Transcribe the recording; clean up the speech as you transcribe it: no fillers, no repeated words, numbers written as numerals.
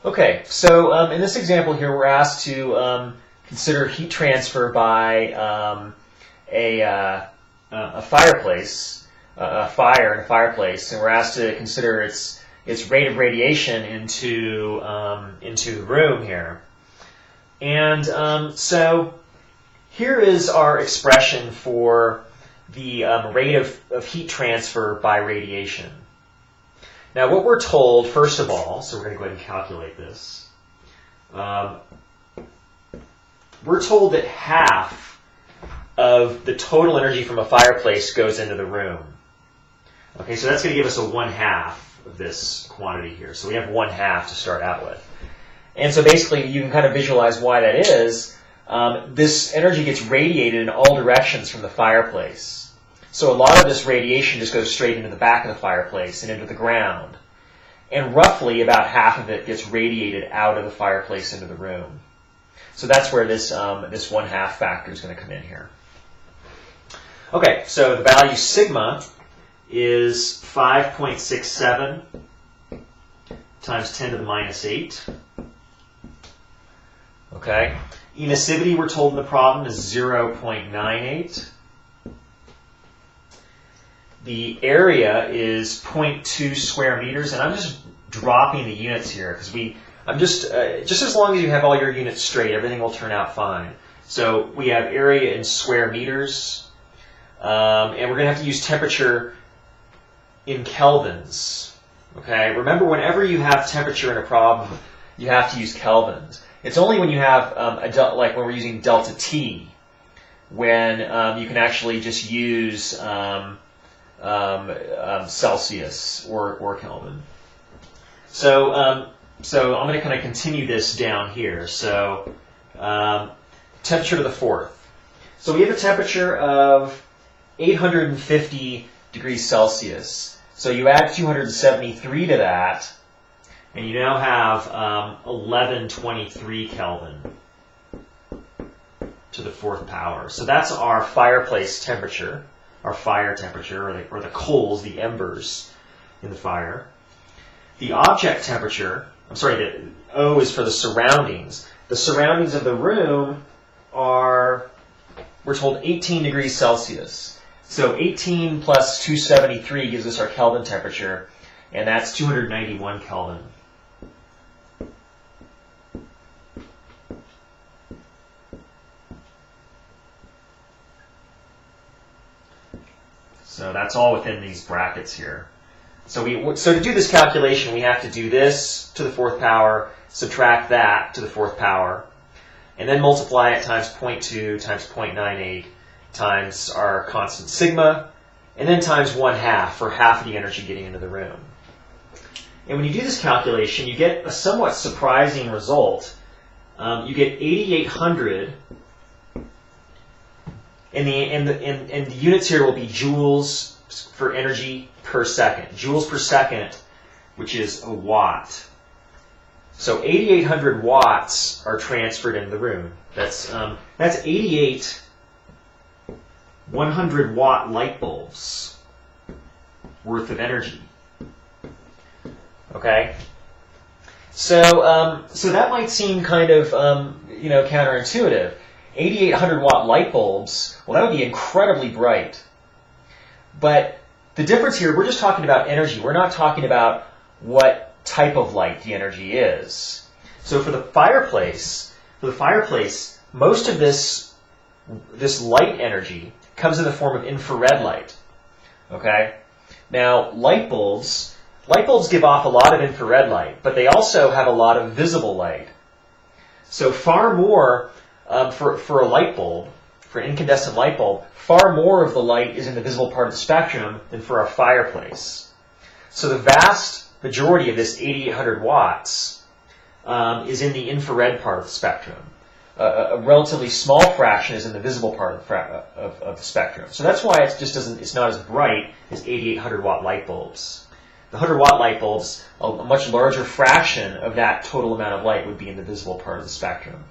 Okay, so in this example here, we're asked to consider heat transfer by a fireplace, a fire in a fireplace, and we're asked to consider its rate of radiation into the room here. And so here is our expression for the rate of heat transfer by radiation. Now, what we're told, first of all, so we're going to go ahead and calculate this. We're told that half of the total energy from a fireplace goes into the room. Okay, so that's going to give us a 1/2 of this quantity here. So we have 1/2 to start out with. And so basically, you can kind of visualize why that is. This energy gets radiated in all directions from the fireplace. So a lot of this radiation just goes straight into the back of the fireplace and into the ground. And roughly about half of it gets radiated out of the fireplace into the room. So that's where this 1/2 factor is going to come in here. Okay, so the value sigma is 5.67 times 10 to the minus 8. Okay, emissivity, we're told in the problem, is 0.98. The area is 0.2 square meters, and I'm just dropping the units here because I'm just as long as you have all your units straight, everything will turn out fine. So we have area in square meters, and we're going to have to use temperature in kelvins. Okay, remember, whenever you have temperature in a problem, you have to use kelvins. It's only when you have like when we're using delta T, when you can actually just use Celsius or Kelvin. So I'm going to kind of continue this down here. So temperature to the 4th. So we have a temperature of 850 degrees Celsius. So you add 273 to that, and you now have 1123 Kelvin to the 4th power. So that's our fireplace temperature, our fire temperature, or the coals, the embers in the fire. The object temperature, the O is for the surroundings. The surroundings of the room are, we're told, 18 degrees Celsius. So 18 plus 273 gives us our Kelvin temperature, and that's 291 Kelvin. So that's all within these brackets here. So to do this calculation, we have to do this to the 4th power, subtract that to the 4th power, and then multiply it times 0.2 times 0.98 times our constant sigma, and then times 1/2 for half of the energy getting into the room. And when you do this calculation, you get a somewhat surprising result. You get 8,800. And the units here will be joules for energy per second. Joules per second, which is a watt. So 8,800 watts are transferred in the room. That's 88 100-watt light bulbs worth of energy. Okay. So that might seem kind of counterintuitive. 8,800-watt light bulbs, well, that would be incredibly bright. But the difference here, we're just talking about energy. We're not talking about what type of light the energy is. So for the fireplace, most of this light energy comes in the form of infrared light. Okay? Now, light bulbs give off a lot of infrared light, but they also have a lot of visible light. So far more for a light bulb, for an incandescent light bulb, far more of the light is in the visible part of the spectrum than for our fireplace. So the vast majority of this 8,800 watts is in the infrared part of the spectrum. A relatively small fraction is in the visible part of the spectrum. So that's why it's not as bright as 8,800-watt light bulbs. The 100-watt light bulbs, a much larger fraction of that total amount of light would be in the visible part of the spectrum.